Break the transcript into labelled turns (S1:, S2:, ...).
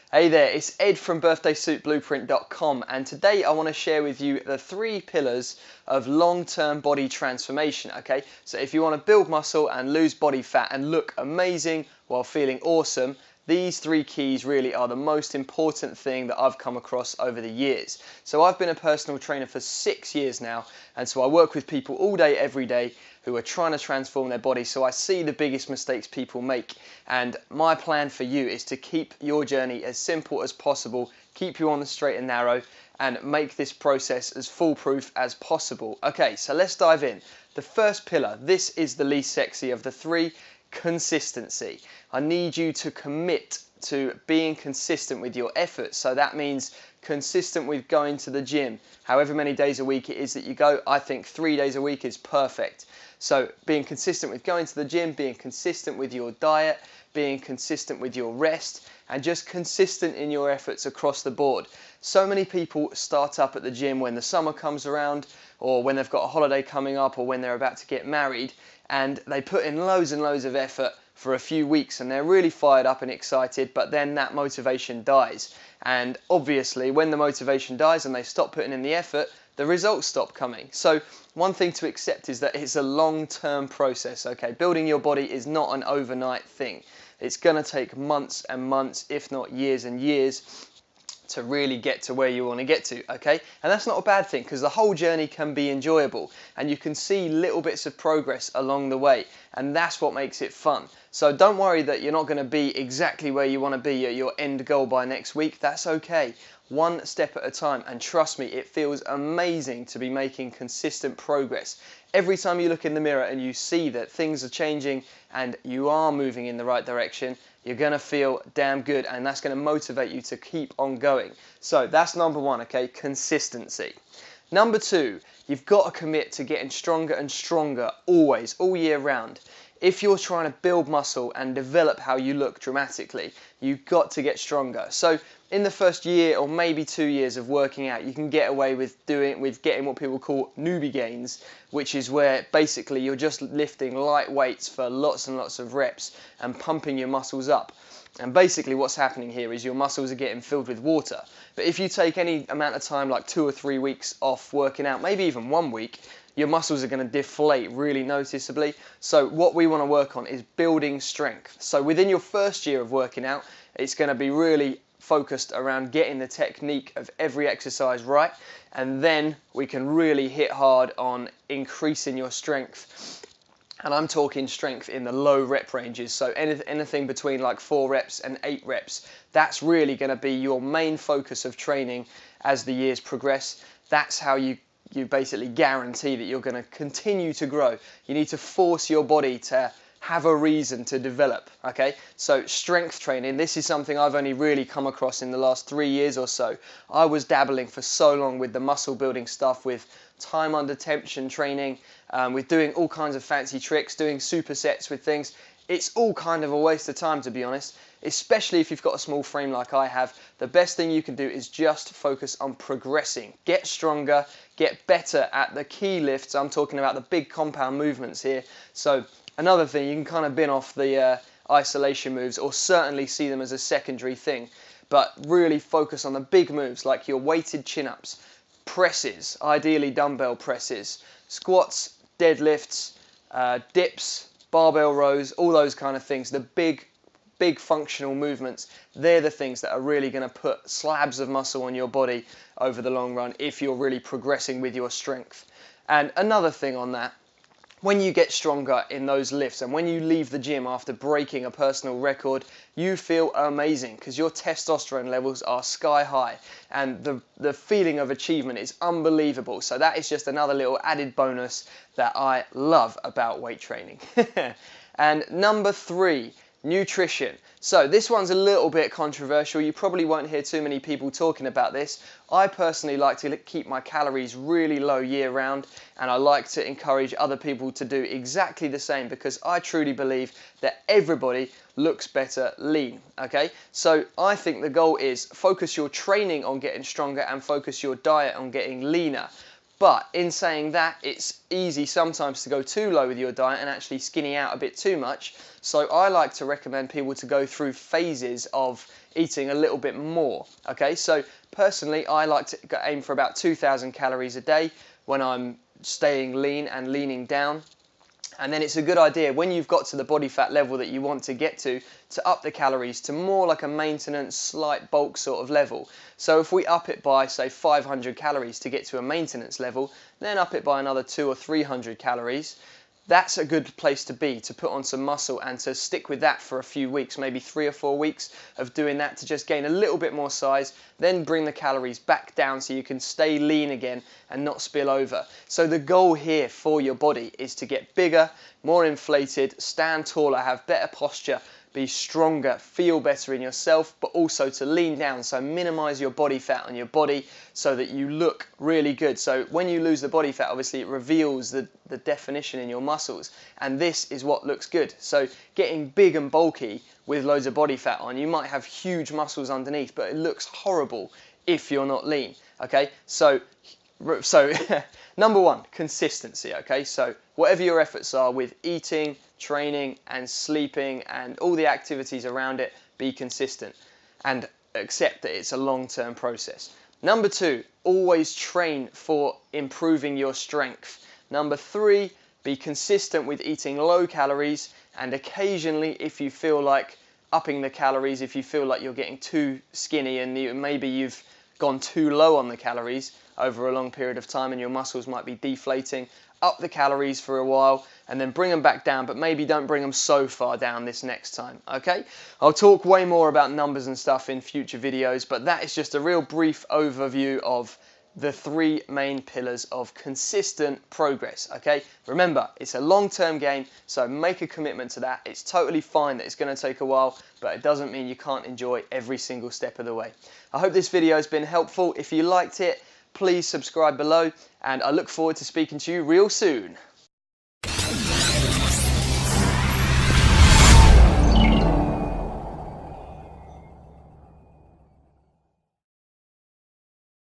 S1: Hey there, it's Ed from birthdaysuitblueprint.com, and today I want to share with you the 3 pillars of long-term body transformation, okay? So if you want to build muscle and lose body fat and look amazing while feeling awesome, these 3 keys really are the most important thing that I've come across over the years. So I've been a personal trainer for 6 years now, and so I work with people all day, every day, who are trying to transform their body. So I see the biggest mistakes people make, and my plan for you is to keep your journey as simple as possible, keep you on the straight and narrow, and make this process as foolproof as possible. Okay, so let's dive in. The first pillar, this is the least sexy of the 3, consistency. I need you to commit to being consistent with your efforts. So that means consistent with going to the gym. However many days a week it is that you go, I think 3 days a week is perfect. So being consistent with going to the gym, being consistent with your diet, being consistent with your rest, and just consistent in your efforts across the board. So many people start up at the gym when the summer comes around, or when they've got a holiday coming up, or when they're about to get married, and they put in loads and loads of effort for a few weeks and they're really fired up and excited, but then that motivation dies. And obviously when the motivation dies and they stop putting in the effort, the results stop coming. So one thing to accept is that it's a long-term process, okay? Building your body is not an overnight thing. It's gonna take months and months, if not years and years, to really get to where you want to get to, okay? And that's not a bad thing, because the whole journey can be enjoyable and you can see little bits of progress along the way, and that's what makes it fun. So don't worry that you're not going to be exactly where you want to be at your end goal by next week. That's okay. One step at a time, and trust me, it feels amazing to be making consistent progress. Every time you look in the mirror and you see that things are changing and you are moving in the right direction, you're going to feel damn good, and that's going to motivate you to keep on going. So that's number 1, okay? Consistency. Number 2, you've got to commit to getting stronger and stronger always, all year round. If you're trying to build muscle and develop how you look dramatically, you've got to get stronger. So in the first year or maybe 2 years of working out, you can get away with getting what people call newbie gains, which is where basically you're just lifting light weights for lots and lots of reps and pumping your muscles up. And basically what's happening here is your muscles are getting filled with water. But if you take any amount of time, like 2 or 3 weeks off working out, maybe even 1 week, your muscles are going to deflate really noticeably. So what we want to work on is building strength. So within your first year of working out, it's going to be really focused around getting the technique of every exercise right, and then we can really hit hard on increasing your strength. And I'm talking strength in the low rep ranges, so anything between like 4 reps and 8 reps. That's really going to be your main focus of training as the years progress. That's how you basically guarantee that you're going to continue to grow. You need to force your body to have a reason to develop, okay? So strength training, this is something I've only really come across in the last 3 years or so. I was dabbling for so long with the muscle building stuff, with time under tension training, with doing all kinds of fancy tricks, doing supersets with things. It's all kind of a waste of time, to be honest, especially if you've got a small frame like I have. The best thing you can do is just focus on progressing. Get stronger, get better at the key lifts. I'm talking about the big compound movements here. So another thing, you can kind of bin off the isolation moves, or certainly see them as a secondary thing, but really focus on the big moves like your weighted chin-ups, presses, ideally dumbbell presses, squats, deadlifts, dips, barbell rows, all those kind of things. The big functional movements, they're the things that are really going to put slabs of muscle on your body over the long run if you're really progressing with your strength. And another thing on that, when you get stronger in those lifts and when you leave the gym after breaking a personal record, you feel amazing because your testosterone levels are sky high and the feeling of achievement is unbelievable. So that is just another little added bonus that I love about weight training. And number 3, nutrition. So this one's a little bit controversial. You probably won't hear too many people talking about this. I personally like to keep my calories really low year round, and I like to encourage other people to do exactly the same, because I truly believe that everybody looks better lean, okay? So I think the goal is focus your training on getting stronger and focus your diet on getting leaner. But in saying that, it's easy sometimes to go too low with your diet and actually skinny out a bit too much. So I like to recommend people to go through phases of eating a little bit more. Okay, so personally, I like to aim for about 2,000 calories a day when I'm staying lean and leaning down. And then it's a good idea when you've got to the body fat level that you want to get to up the calories to more like a maintenance, slight bulk sort of level. So if we up it by, say, 500 calories to get to a maintenance level, then up it by another 200 or 300 calories, that's a good place to be, to put on some muscle and to stick with that for a few weeks, maybe 3 or 4 weeks of doing that to just gain a little bit more size, then bring the calories back down so you can stay lean again and not spill over. So the goal here for your body is to get bigger, more inflated, stand taller, have better posture, be stronger, feel better in yourself, but also to lean down, so minimize your body fat on your body so that you look really good. So when you lose the body fat, obviously it reveals the definition in your muscles, and this is what looks good. So getting big and bulky with loads of body fat on, you might have huge muscles underneath, but it looks horrible if you're not lean. Okay, so number one, consistency. Okay, so whatever your efforts are with eating, training and sleeping and all the activities around it, be consistent and accept that it's a long-term process. Number two, always train for improving your strength. Number three, be consistent with eating low calories, and occasionally, if you feel like upping the calories, if you feel like you're getting too skinny and maybe you've gone too low on the calories over a long period of time and your muscles might be deflating, up the calories for a while and then bring them back down, but maybe don't bring them so far down this next time, okay? I'll talk way more about numbers and stuff in future videos, but that is just a real brief overview of the three main pillars of consistent progress, okay? Remember, it's a long-term game, so make a commitment to that. It's totally fine that it's going to take a while, but it doesn't mean you can't enjoy every single step of the way. I hope this video has been helpful. If you liked it, please subscribe below, and I look forward to speaking to you real soon.